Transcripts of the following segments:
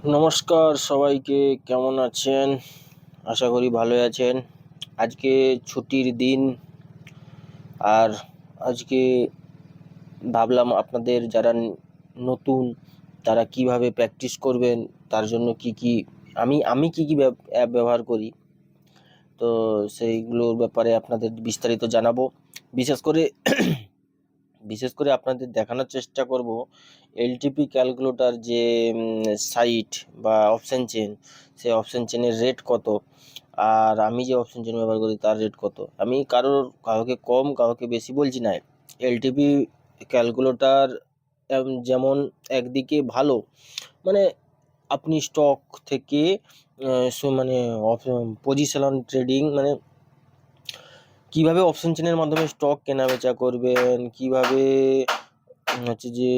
নমস্কার সবাইকে, কেমন আছেন? আশা করি ভালোই আছেন। আজকে ছুটির দিন, আর আজকে ভাবলাম আপনাদের যারা নতুন তারা কিভাবে প্র্যাকটিস করবেন, তার জন্য কি কি আমি কি কি অ্যাপ ব্যবহার করি, তো সেইগুলোর ব্যাপারে আপনাদের বিস্তারিত জানাবো। বিশেষ করে বিশেষ করে আপনাদের দেখানোর চেষ্টা করব এলটিপি ক্যালকুলেটর যে সাইট বা অপশন চেন, সেই অপশন চেনের রেট কত, আর আমি যে অপশন চেন ব্যবহার করি তার রেট কত। আমি কাউকে কম কাউকে বেশি বলছি না। এলটিপি ক্যালকুলেটর যেমন একদিকে ভালো, মানে আপনি স্টক থেকে মানে পজিশন ট্রেডিং, মানে কিভাবে অপশন চেনের মাধ্যমে স্টক কেনা বেচা করবেন, কিভাবে হচ্ছে যে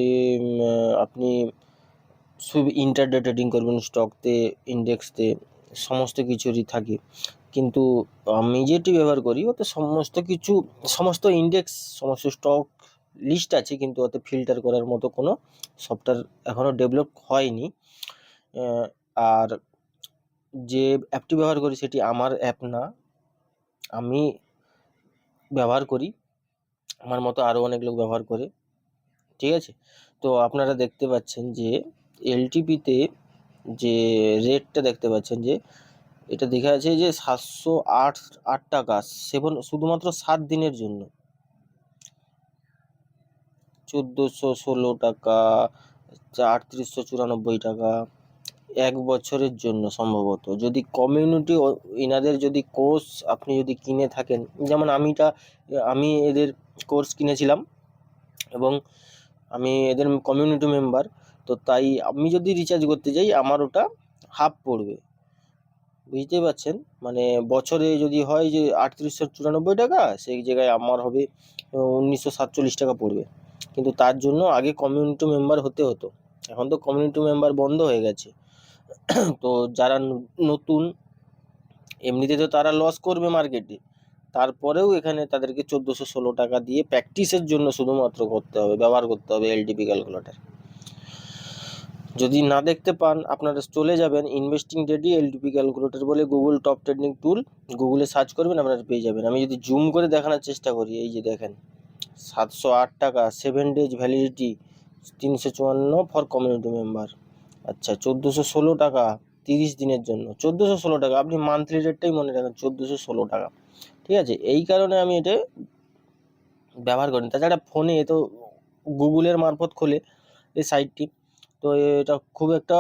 আপনি ইন্টারডে ট্রেডিং করবেন স্টকতে, ইন্ডেক্সতে, সমস্ত কিছুরই থাকে। কিন্তু আমি যেটি ব্যবহার করি ওতে সমস্ত কিছু, সমস্ত ইন্ডেক্স, সমস্ত স্টক লিস্ট আছে, কিন্তু ওতে ফিল্টার করার মতো কোনো সফটওয়্যার এখনও ডেভেলপ হয়নি। আর যে অ্যাপটি ব্যবহার করি সেটি আমার অ্যাপ না, আমি ব্যবহার করি, আমার মতো আরও অনেক লোক ব্যবহার করে, ঠিক আছে? তো আপনারা দেখতে পাচ্ছেন যে এলটিপিতে যে রেটটা দেখতে পাচ্ছেন, যে এটা দেখা আছে যে 708 টাকা শুধুমাত্র 7 দিনের জন্য, 1416 টাকা, 3894 টাকা, 1 বছরের জন্য সম্ভবত। যদি কমিউনিটি ইনাদের যদি কোর্স আপনি যদি কিনে থাকেন, যেমন আমি এদের কোর্স কিনেছিলাম এবং আমি এদের কমিউনিটি মেম্বার, তো তাই আমি যদি রিচার্জ করতে যাই আমার ওটা হাফ পড়বে, বুঝতে পারছেন? মানে বছরে যদি হয় যে 3894 টাকা, সেই জায়গায় আমার হবে 1947 টাকা পড়বে। কিন্তু তার জন্য আগে কমিউনিটি মেম্বার হতে হতো, এখন তো কমিউনিটি মেম্বার বন্ধ হয়ে গেছে। তো যারা নতুন, এমনিতে তো তারা লস করবে মার্কেটে, তারপরেও এখানে তাদেরকে 1416 টাকা দিয়ে প্র্যাকটিসের জন্য শুধুমাত্র ব্যবহার করতে হবে এলটিপি ক্যালকুলেটর। যদি না দেখতে পান আপনারা চলে যাবেন ইনভেস্টিং ডেডি এলটিপি ক্যালকুলেটর বলে গুগল টপ ট্রেডিং টুল, গুগলে সার্চ করবেন, আপনারা পেয়ে যাবেন। আমি যদি জুম করে দেখানোর চেষ্টা করি, এই যে দেখেন 708 টাকা, 7 days validity, 354 for community member. আচ্ছা, 1416 টাকা 30 দিনের জন্য, 1416 টাকা, আপনি মান্থলি রেটটাই মনে রাখেন, 1416 টাকা, ঠিক আছে? এই কারণে আমি এটা ব্যবহার করি। তাছাড়া ফোনে তো গুগলের মারফত খোলে এই সাইটটি, তো এটা খুব একটা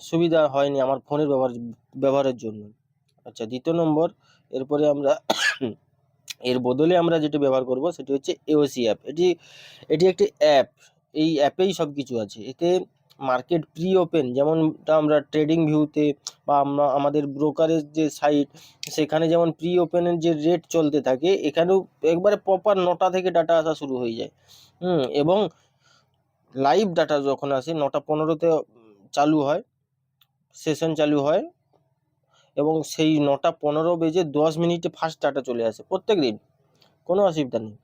সুবিধা হয়নি আমার ফোনের ব্যবহারের জন্য। আচ্ছা, দ্বিতীয় নম্বর, এরপরে আমরা এর বদলে আমরা যেটা ব্যবহার করব সেটি হচ্ছে এওসি অ্যাপ। এটি একটি অ্যাপ, এই অ্যাপেই সব কিছু আছে। এতে মার্কেট প্রি ওপেন, যেমনটা আমরা ট্রেডিং ভিউতে বা আমাদের ব্রোকারের যে সাইট, সেখানে যেমন প্রি ওপেনের যে রেট চলতে থাকে, এখানেও একবারে প্রপার 9টা থেকে ডাটা আসা শুরু হয়ে যায়। এবং লাইভ ডাটা যখন আসে 9টা 15-তে চালু হয়, সেশন চালু হয়, এবং সেই 9টা 15 বেজে 10 মিনিটে ফার্স্ট ডাটা চলে আসে প্রত্যেক দিন, কোনো অসুবিধা নেই,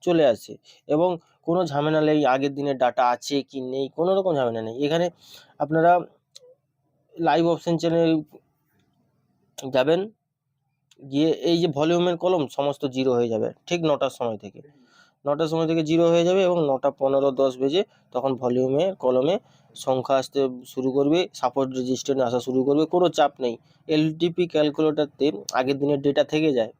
চলে আসে। এবং কোনো ঝামেলা নেই আগের দিনের ডাটা আছে কি নেই, কোনো রকম ঝামেলা নেই। এখানে আপনারা লাইভ অপশন চ্যানেল যাবেন, গিয়ে এই যে ভলিউমের কলম সমস্ত জিরো হয়ে যাবে ঠিক 9টার সময় থেকে জিরো হয়ে যাবে, এবং 9টা 15 10 বেজে তখন ভলিউমের কলমে সংখ্যা আসতে শুরু করবে, সাপোর্ট রেজিস্ট্যান্স আসা শুরু করবে, কোনো চাপ নেই। এলটিপি ক্যালকুলেটরতে আগের দিনের ডেটা থেকে যায়,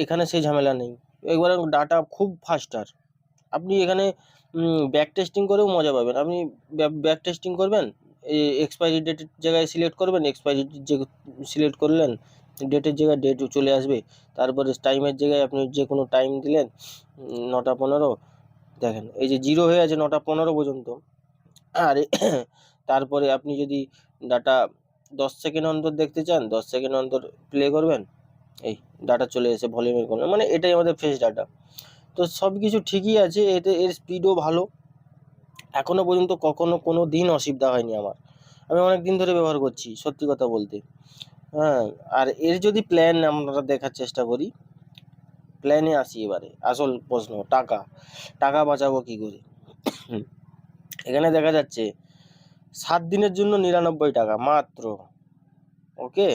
এখানে সেই ঝামেলা নেই, একবারে ডাটা খুব ফাস্টার। আপনি এখানে ব্যাক টেস্টিং করেও মজা পাবেন। আপনি ব্যাক টেস্টিং করবেন, এক্সপায়ারি ডেটের জায়গায় সিলেক্ট করবেন, এক্সপায়ারি সিলেক্ট করলেন, ডেটের জায়গায় ডেট চলে আসবে। তারপরে টাইমের জায়গায় আপনি যে কোনো টাইম দিলেন, 9টা 15, দেখেন এই যে জিরো হয়ে আছে 9টা 15 পর্যন্ত। আর তারপরে আপনি যদি ডাটা 10 সেকেন্ড অন্তর দেখতে চান, 10 সেকেন্ড অন্তর প্লে করবেন, এই ডাটা চলে এসে ভলিউমের কোনো, মানে এটাই আমাদের ফ্রেশ ডাটা। তো সব কিছু ঠিকই আছে, এর স্পিডও ভালো, এখনও পর্যন্ত কখনো কোনো দিন অসুবিধা হয়নি আমার। আমি অনেক দিন ধরে ব্যবহার করছি, সত্যি কথা বলতে। হ্যাঁ, আর এর যদি প্ল্যান আমরা দেখার চেষ্টা করি, প্ল্যানে আসি এবারে আসল প্রশ্ন, টাকা বাঁচাবো কী করে? এখানে দেখা যাচ্ছে 7 দিনের জন্য 99 টাকা মাত্র। ওকে,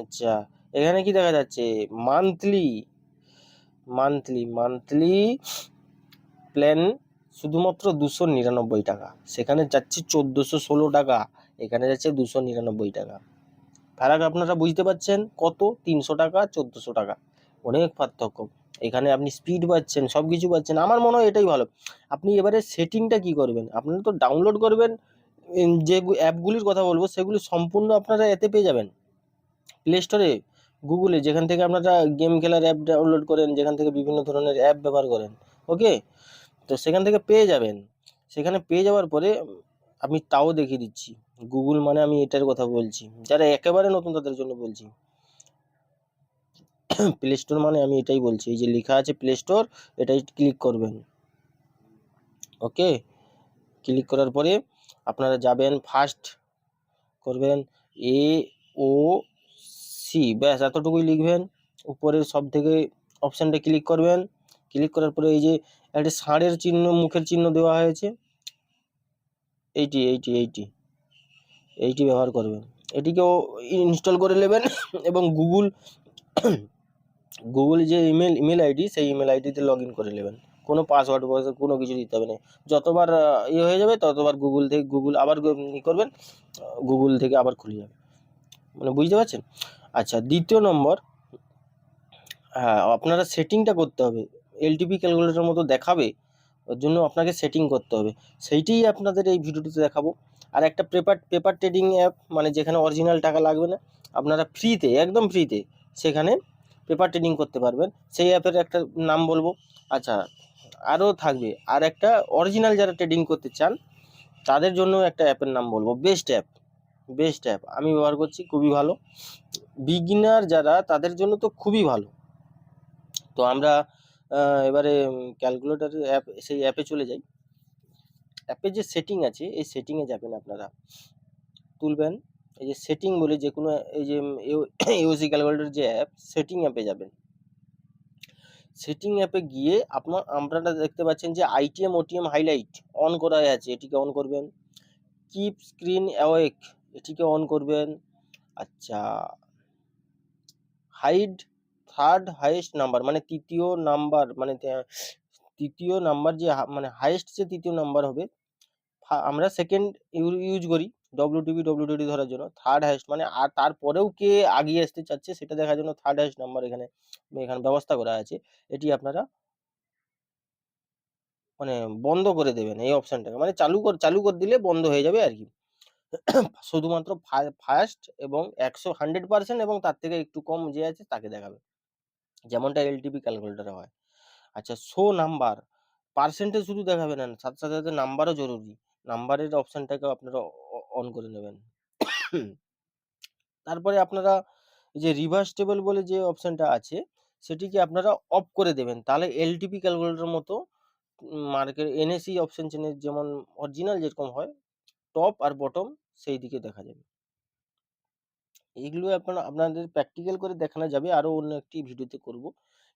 আচ্ছা এখানে কি দেখা যাচ্ছে, মান্থলি মান্থলি প্ল্যান শুধুমাত্র 299 টাকা, সেখানে যাচ্ছে 1416 টাকা, এখানে যাচ্ছে 299 টাকা। ফারাক আপনারা বুঝতে পারছেন কত, 300 টাকা 1400 টাকা, অনেক পার্থক্য। এখানে আপনি স্পিড পাচ্ছেন, সব কিছু পাচ্ছেন, আমার মনে হয় এটাই ভালো। আপনি এবারে সেটিংটা কি করবেন, আপনারা তো ডাউনলোড করবেন, যে অ্যাপগুলির কথা বলবো সেগুলি সম্পূর্ণ আপনারা এতে পেয়ে যাবেন, প্লে স্টোরে, গুগলে, যেখান থেকে আপনারা গেম খেলার অ্যাপ ডাউনলোড করেন, যেখান থেকে বিভিন্ন ধরনের অ্যাপ ব্যবহার করেন। ওকে, তো সেখান থেকে পেয়ে যাবেন। সেখানে পেয়ে যাওয়ার পরে আমি তাও দেখিয়ে দিচ্ছি, গুগল মানে আমি এটার কথা বলছি, যারা একেবারে নতুন তাদের জন্য বলছি। প্লে স্টোর মানে আমি এটাই বলছি, এই যে লেখা আছে প্লে স্টোর, এটাই ক্লিক করবেন। ওকে, ক্লিক করার পরে আপনারা যাবেন, ফার্স্ট করবেন AOC, ব্যাস এতটুকুই লিখবেন। উপরের সব থেকে অপশানটা ক্লিক করবেন। ক্লিক করার পরে এই যে একটা ষাঁড়ের চিহ্ন, মুখের চিহ্ন দেওয়া হয়েছে, এইটি ব্যবহার করবেন। এটিকেও ইনস্টল করে নেবেন এবং গুগল যে ইমেল আইডি, সেই ইমেল আইডিতে লগ ইন করে নেবেন। কোনো পাসওয়ার্ড কোনো কিছু দিতে হবে না। যতবার হয়ে যাবে ততবার গুগল আবার করবেন, গুগল থেকে আবার খুলে যাবে, মানে বুঝতে পারছেন। আচ্ছা, দ্বিতীয় নম্বর, হ্যাঁ আপনারা সেটিংটা করতে হবে, এলটিপি ক্যালকুলেটর মতো দেখাবে, ওর জন্য আপনাকে সেটিং করতে হবে, সেইটাই আপনাদের এই ভিডিওটিতে দেখাবো। আর একটা পেপার ট্রেডিং অ্যাপ, মানে যেখানে অরিজিনাল টাকা লাগবে না, আপনারা ফ্রিতে, একদম ফ্রিতে সেখানে পেপার ট্রেডিং করতে পারবেন, সেই অ্যাপের একটা নাম বলবো। আচ্ছা, আরও থাকবে, আর একটা অরিজিনাল যারা ট্রেডিং করতে চান তাদের জন্য একটা অ্যাপের নাম বলবো, বেস্ট অ্যাপ আমি ব্যবহার করছি, খুবই ভালো। বিগিনার যারা, তাদের জন্য তো খুবই ভালো। তো আমরা এবারে ক্যালকুলেটরের অ্যাপ, সেই অ্যাপে চলে যাই। অ্যাপে যে সেটিং আছে, এই সেটিংয়ে যাবেন আপনারা, তুলবেন, এই যে সেটিং বলে যে কোনো, এই যে ইউসি ক্যালকুলেটর যে অ্যাপ, সেটিং অ্যাপে যাবেন। সেটিং অ্যাপে গিয়ে আপনারা দেখতে পাচ্ছেন যে আইটিএম ওটিএম হাইলাইট অন করা আছে, এটিকে অন করবেন। কিপ স্ক্রিন অ্যাওয়েক, এটিকে অন করবেন। আচ্ছা, হাইড থার্ড হাইয়েস্ট নাম্বার, মানে তৃতীয় নাম্বার, মানে তৃতীয় নাম্বার যে মানে হাইয়েস্ট যে তৃতীয় নাম্বার হবে, আমরা সেকেন্ড ইউজ করি ডব্লিউটিপি ধরার জন্য, থার্ড হাইয়েস্ট মানে আর তারপরেও কে আগিয়ে আসতে চাচ্ছে সেটা দেখার জন্য থার্ড হাইয়েস্ট নাম্বার এখানে ব্যবস্থা করা আছে। এটি আপনারা মানে বন্ধ করে দেবেন এই অপশানটাকে, মানে চালু করে দিলে বন্ধ হয়ে যাবে আর কি। শুধুমাত্র ফার্স্ট এবং 100% এবং তার থেকে একটু কম যে আছে তাকে দেখাবে, যেমনটা এলটিপি ক্যালকুলেটরে হয়। আচ্ছা, শো নাম্বার, পার্সেন্টেজ শুধু দেখাবে না, সাথে সাথে সাথে নাম্বারও জরুরি, নাম্বারের অপশানটাকেও আপনারা অন করে নেবেন। তারপরে আপনারা যে রিভার্স টেবল বলে যে অপশানটা আছে, সেটিকে আপনারা অফ করে দেবেন, তাহলে এলটিপি ক্যালকুলেটর মতো মার্কেট এনএসি অপশান চেনের যেমন অরিজিনাল যেরকম হয়, টপ আর বটম সেই দিকে দেখা যাবে। এইগুলো আপনাদের প্র্যাকটিক্যাল করে দেখানো যাবে, আরও অন্য একটি ভিডিওতে করব,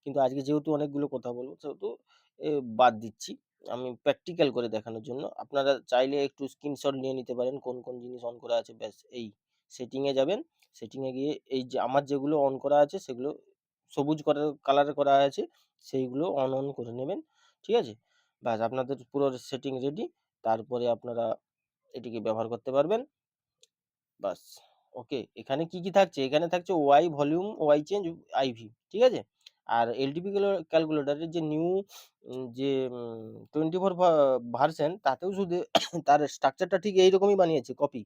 কিন্তু আজকে যেহেতু অনেকগুলো কথা বলবো সেহেতু বাদ দিচ্ছি আমি প্র্যাকটিক্যাল করে দেখানোর জন্য। আপনারা চাইলে একটু স্ক্রিনশট নিয়ে নিতে পারেন কোন কোন জিনিস অন করা আছে, ব্যাস এই সেটিংয়ে যাবেন। সেটিংয়ে গিয়ে এই যে আমার যেগুলো অন করা আছে সেগুলো সবুজ কালারে করা আছে, সেইগুলো অন করে নেবেন, ঠিক আছে। ব্যাস আপনাদের পুরো সেটিং রেডি, তারপরে আপনারা এটিকে ব্যবহার করতে পারবেন, বাস। ওকে, এখানে কি কি থাকছে, এখানে থাকছে Y volume, Y change, IV, ঠিক আছে। আর এলটিপি ক্যালকুলেটারের যে নিউ যে 24 ভার্সন, তাতেও শুধু তার স্ট্রাকচারটা ঠিক এইরকমই বানিয়েছে কপি,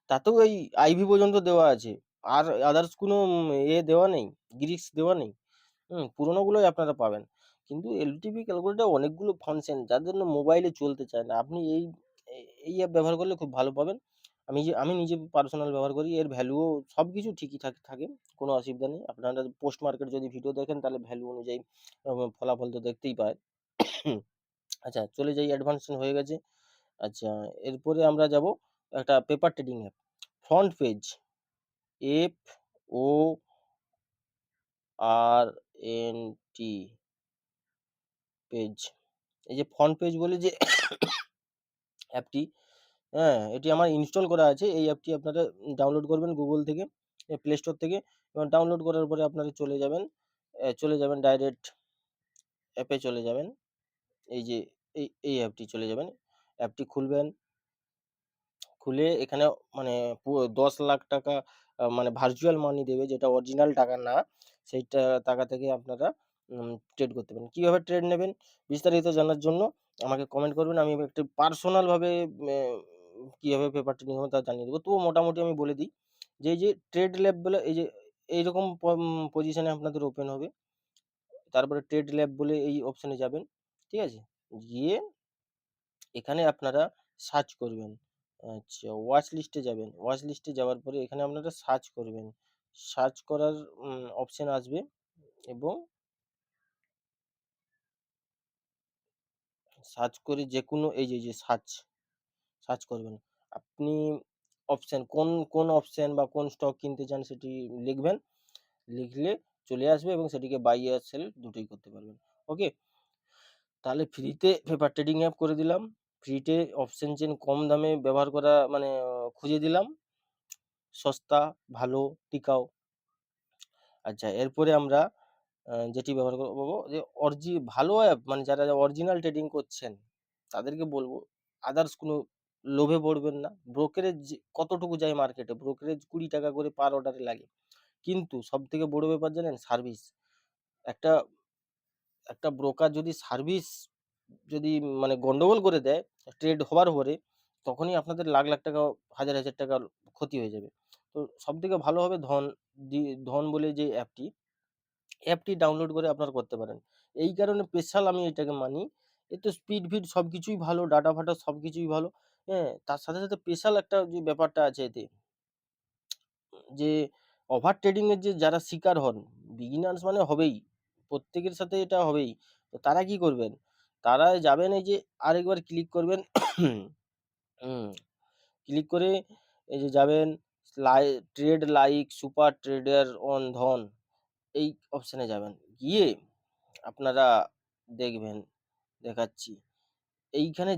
তাতেও এই আইভি পর্যন্ত দেওয়া আছে, আর আদার্স কোনো দেওয়া নেই, গ্রিক্স দেওয়া নেই। পুরোনোগুলোই আপনারা পাবেন, কিন্তু এলটিপি ক্যালকুলেটর অনেকগুলো ফাংশন যার জন্য মোবাইলে চলতে চায় না, আপনি এই অ্যাপ ব্যবহার করলে খুব ভালো পাবেন। আমি নিজে পার্সোনাল ব্যবহার করি, এর ভ্যালুও সব কিছু ঠিকই থাকে, কোনো অসুবিধা নেই। আপনারা পোস্ট মার্কেট যদি ভিডিও দেখেন তাহলে ভ্যালু অনুযায়ী ফলাফল তো দেখতেই পায়। আচ্ছা, চলে যাই, অ্যাডভান্সড হয়ে গেছে। আচ্ছা, এরপরে আমরা যাব একটা paper trading app, front page, FORNT page, এই যে ফ্রন্ট পেজ বলে যে অ্যাপটি, হ্যাঁ, এটি আমার ইনস্টল করা আছে। এই অ্যাপটি আপনারা ডাউনলোড করবেন গুগল থেকে, প্লে স্টোর থেকে, এবং ডাউনলোড করার পরে আপনারা চলে যাবেন ডাইরেক্ট অ্যাপে চলে যাবেন। এই যে এই অ্যাপটি চলে যাবেন। অ্যাপটি খুলবেন। খুলে এখানে মানে ১০,০০,০০০ টাকা মানে ভার্চুয়াল মানি দেবে, যেটা অরিজিনাল টাকা না। সেইটা টাকা থেকে আপনারা ট্রেড করতে পারেন। কিভাবে ট্রেড নেবেন বিস্তারিত জানার জন্য আমাকে কমেন্ট করবেন। আমি একটু পার্সোনাল ভাবে কিভাবে পেপার ট্রেডিং হবে তা জানিয়ে দেবো। তবুও মোটামুটি আমি বলে দিই যে এই যে ট্রেড ল্যাব বলে এই যে এইরকম পজিশনে আপনাদের ওপেন হবে। তারপরে ট্রেড ল্যাব বলে এই অপশনে যাবেন। ঠিক আছে? গিয়ে এখানে আপনারা সার্চ করবেন। আচ্ছা, ওয়াচ লিস্টে যাবেন। ওয়াচ লিস্টে যাওয়ার পরে এখানে আপনারা সার্চ করবেন। সার্চ করার অপশন আসবে, এবং সার্চ করে যেকোনো এই যে সার্চ সার্চ করবেন। আপনি অপশন কোন অপশন বা কোন স্টক কিনতে চান সেটি লিখবেন। লিখলে চলে আসবে এবং সেটিকে বাই আর সেল দুটোই করতে পারবেন। ওকে? তাহলে ফ্রিতে পেপার ট্রেডিং অ্যাপ করে দিলাম। ফ্রিতে অপশন চেন কম দামে ব্যবহার করা মানে খুঁজে দিলাম। সস্তা, ভালো, টিকাও। আচ্ছা, এরপরে আমরা যেটি ব্যবহার করব যে ভালো অ্যাপ, মানে যারা অরিজিনাল ট্রেডিং করছেন তাদেরকে বলবো আদার্স কোনো লোভে পড়বেন না। ব্রোকারেজ কতটুকু যায় মার্কেটে? ব্রোকারেজ ২০ টাকা করে পার অর্ডারে লাগে। কিন্তু সবথেকে বড় ব্যাপার জানেন? সার্ভিস। একটা একটা ব্রোকার যদি সার্ভিস যদি মানে গন্ডগোল করে দেয় ট্রেড হওয়ার পরে, তখনই আপনাদের লাখ লাখ টাকা, হাজার হাজার টাকার ক্ষতি হয়ে যাবে। তো সবথেকে ভালো হবে ধন বলে যে অ্যাপটি ডাউনলোড করে আপনারা করতে পারেন। এই কারণে স্পেশাল আমি এটাকে মানি। এতে স্পিড ফিড সবকিছুই ভালো, ডাটা ফাটা সবকিছুই ভালো। হ্যাঁ? তার সাথে সাথে স্পেশাল একটা যে ব্যাপারটা আছে এতে, যে ওভার ট্রেডিং এর যে যারা শিকার হন, বিগিনার্স মানে হবেই। প্রত্যেকের সাথে এটা হবেই। তো তারা কি করবেন? তারা যাবেন এই যে আরেকবার ক্লিক করবেন। হুম, ক্লিক করে এই যে যাবেন trade like super trader on Dhan, এই অপশনে যাবেন। গিয়ে আপনারা দেখবেন, দেখাচ্ছি। এইখানে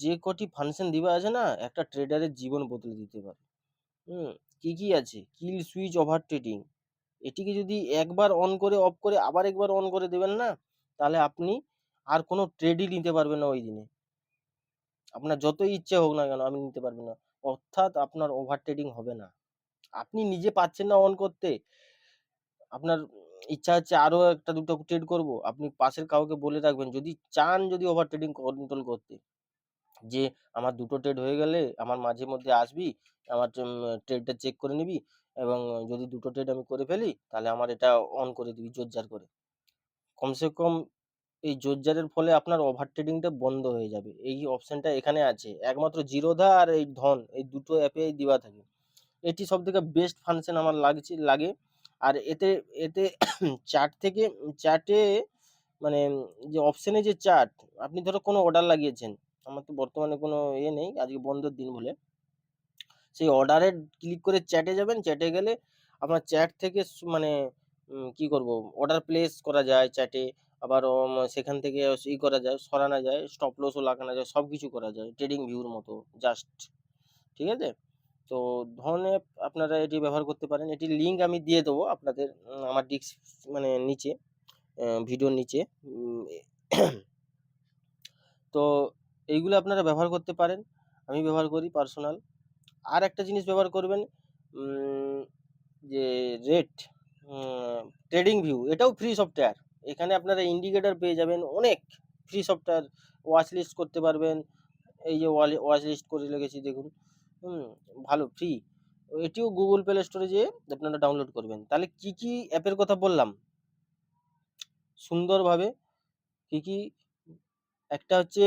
যে কটি ফাংশন দেওয়া আছে না, একটা ট্রেডারের জীবন বদলে দিতে পারে। হুম, কি আছে? কিল সুইচ ওভার ট্রেডিং। এটিকে যদি একবার অন করে অফ করে আবার একবার অন করে দেবেন না, তাহলে আপনি আর কোনো ট্রেডই নিতে পারবেন না ওই দিনে। আপনার যতই ইচ্ছে হোক না কেন আপনি নিতে পারবেন না। অর্থাৎ আপনার ওভার ট্রেডিং হবে না। আপনি নিজে পাচ্ছেন না অন করতে। আপনার ইচ্ছা হচ্ছে আরো ১টা ২টো ট্রেড করব। আপনি পাশের কাউকে বলে রাখবেন, যদি চান যদি ওভার ট্রেডিং কন্ট্রোল করতে, যে আমার ২টো ট্রেড হয়ে গেলে আমার মাঝে মধ্যে আসবি, আমার ট্রেডটা চেক করে নিবি, এবং যদি ২টো ট্রেড আমি করে ফেলি তাহলে আমার এটা অন করে দিবি জোরজার করে। কমসে কম এই জোরজারের ফলে আপনার ওভার ট্রেডিংটা বন্ধ হয়ে যাবে। এই অপশনটা এখানে আছে। একমাত্র জিরোধা আর এই ধন, এই দুটো অ্যাপেই দেওয়া থাকে। এটি সবথেকে বেস্ট ফাংশন আমার লাগে। আর এতে এতে চার্টে মানে যে অপশনে যে চার্ট, আপনি ধরো কোনো অর্ডার লাগিয়েছেন। আমার তো বর্তমানে কোনো নেই, আজকে বন্ধের দিন বলে। সেই অর্ডারে ক্লিক করে চ্যাটে যাবেন। চ্যাটে গেলে আপনার চ্যাট থেকে মানে কি করব, অর্ডার প্লেস করা যায় চ্যাটে। আবার সেখান থেকে করা যায়, সরানো যায়, স্টপ লসও লাগানো যায়, সবকিছু করা যায় ট্রেডিং ভিউর মতো জাস্ট। ঠিক আছে? তো ধন অ্যাপ আপনারা এটি ব্যবহার করতে পারেন। এটির লিঙ্ক আমি দিয়ে দেবো আপনাদের আমার মানে নিচে, ভিডিওর নিচে। তো এইগুলো আপনারা ব্যবহার করতে পারেন। আমি ব্যবহার করি পার্সোনাল। আর একটা জিনিস ব্যবহার করবেন, উম, যে রেট ট্রেডিং ভিউ, এটাও ফ্রি সফটওয়্যার। এখানে আপনারা ইন্ডিকেটর পেয়ে যাবেন অনেক। ফ্রি সফটওয়্যার ওয়াচ লিস্ট করতে পারবেন। এই যে ওয়াচ লিস্ট করে রেখেছি দেখুন। হুম, ভালো ফ্রি। এটিও গুগল প্লে স্টোরে যেয়ে আপনারা ডাউনলোড করবেন। তাহলে কি অ্যাপের কথা বললাম সুন্দরভাবে, কি একটা হচ্ছে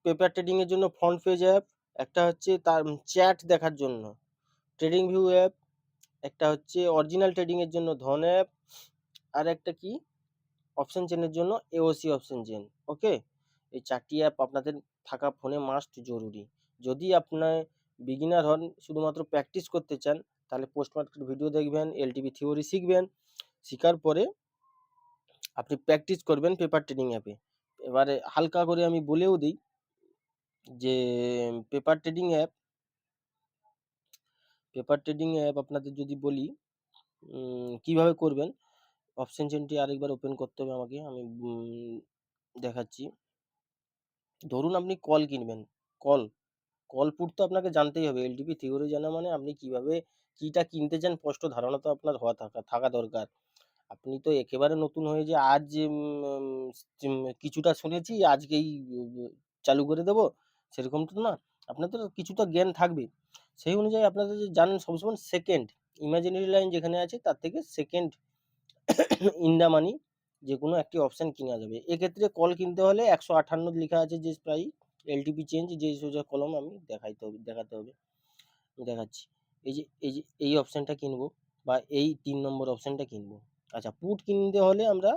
পেপার ট্রেডিং এর জন্য ফ্রন্ট পেজ অ্যাপ, একটা হচ্ছে তার চ্যাট দেখার জন্য ট্রেডিং ভিউ অ্যাপ, একটা হচ্ছে অরিজিনাল ট্রেডিং এর জন্য ধন অ্যাপ, আর একটা কি অপশন চেনের জন্য এওসি অপশন চেন। ওকে? এই 4টি অ্যাপ আপনাদের থাকা ফোনে মাস্ট জরুরি। যদি আপনার বিগিনার হন, শুধুমাত্র প্র্যাকটিস করতে চান, তাহলে পোস্ট মার্কেট ভিডিও দেখবেন, এলটিভি থিওরি শিখবেন। শিখার পরে আপনি প্র্যাকটিস করবেন পেপার ট্রেডিং অ্যাপে। এবারে হালকা করে আমি বলেও দিই যে paper trading app paper trading app আপনাদের যদি বলি কিভাবে করবেন, অপশন চেনটি আরেকবার ওপেন করতে হবে আমাকে। আমি দেখাচ্ছি। ধরুন আপনি কল কিনবেন, কল কল পুট তো আপনাকে জানতেই হবে। এলটিপি থিওরি জানা মানে আপনি কিভাবে কিটা কিনতে চান স্পষ্ট ধারণা তো আপনার হওয়া থাকা দরকার। আপনি তো একেবারে নতুন হয়ে যে আজ কিছুটা শুনেছি আজকেই চালু করে দেবো, সেরকম তো না। আপনাদের কিছুটা জ্ঞান থাকবে। সেই অনুযায়ী আপনাদের যে জানেন সবসময় সেকেন্ড ইমাজিনারি লাইন যেখানে আছে তার থেকে সেকেন্ড ইন দ্য মানি যেকোনো একটি অপশন কিনা যাবে। এক্ষেত্রে কল কিনতে হলে 158 লেখা আছে যে প্রায় এলটিপি চেঞ্জ যে সোজা কলম আমি দেখাতে হবে। আমি দেখাচ্ছি। এই অপশনটা কিনবো বা এই 3 নম্বর অপশনটা কিনবো। আচ্ছা, পুট কিনতে হলে আমরা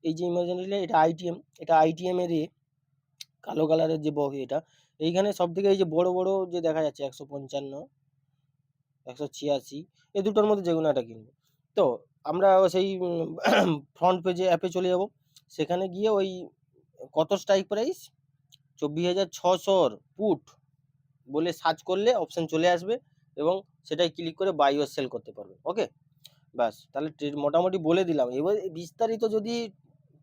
এই যে ইমাজিনারি লাইন এটা আইটিএম, এটা আইটিএম এর কালো কালারের যে এটা এইখানে সবথেকে এই যে বড় বড় যে দেখা যাচ্ছে 155 186 এই দুটোর মধ্যে যেকোনো একটা কিনবো। তো আমরা সেই ফ্রন্ট পেজে অ্যাপে চলে যাব। সেখানে গিয়ে ওই কত স্ট্রাইক প্রাইস 24,600 পুট বলে সার্চ করলে অপশন চলে আসবে এবং সেটাই ক্লিক করে বাই ও সেল করতে পারবে। ওকে, ব্যাস তাহলে মোটামুটি বলে দিলাম। এবার বিস্তারিত যদি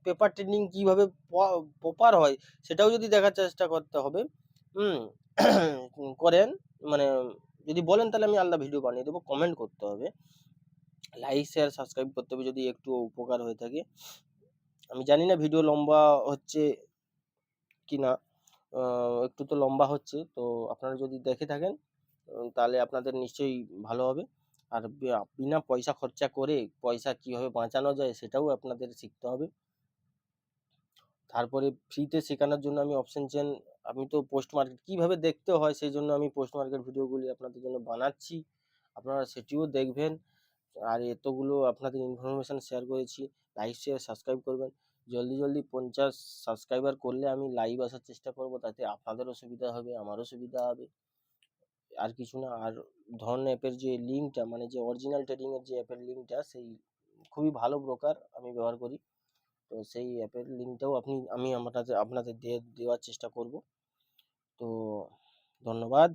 পেপার ট্রেডিং কীভাবে প্রপার হয় সেটাও যদি দেখার চেষ্টা করতে হবে করেন, মানে যদি বলেন তাহলে আমি আলাদা ভিডিও বানিয়ে দেবো। কমেন্ট করতে হবে, লাইক শেয়ার সাবস্ক্রাইব করতে হবে যদি একটু উপকার হয়ে থাকে। আমি জানি না ভিডিও লম্বা হচ্ছে কি না, একটু তো লম্বা হচ্ছে। তো আপনারা যদি দেখে থাকেন তাহলে আপনাদের নিশ্চয়ই ভালো হবে। আর বিনা পয়সা খরচা করে পয়সা কীভাবে বাঁচানো যায় সেটাও আপনাদের শিখতে হবে। তারপরে ফ্রিতে শেখানোর জন্য আমি অপশন চেন, আমি তো পোস্ট মার্কেট কীভাবে দেখতে হয় সেই জন্য আমি পোস্ট মার্কেট ভিডিওগুলি আপনাদের জন্য বানাচ্ছি, আপনারা সেটিও দেখবেন। আর এতগুলো আপনাদের ইনফরমেশান শেয়ার করেছি, লাইক শেয়ার সাবস্ক্রাইব করবেন। জলদি 50 সাবস্ক্রাইবার করলে আমি লাইভ আসার চেষ্টা করব, তাতে আপনাদেরও সুবিধা হবে আমারও সুবিধা হবে, আর কিছু না। আর ধন অ্যাপের যে লিঙ্কটা, মানে যে অরিজিনাল ট্রেডিংয়ের যে অ্যাপের লিঙ্কটা, সেই খুবই ভালো ব্রোকার আমি ব্যবহার করি। তো সেই অ্যাপের লিঙ্কটাও আমি আপনাদের দেওয়ার চেষ্টা করব। তো ধন্যবাদ।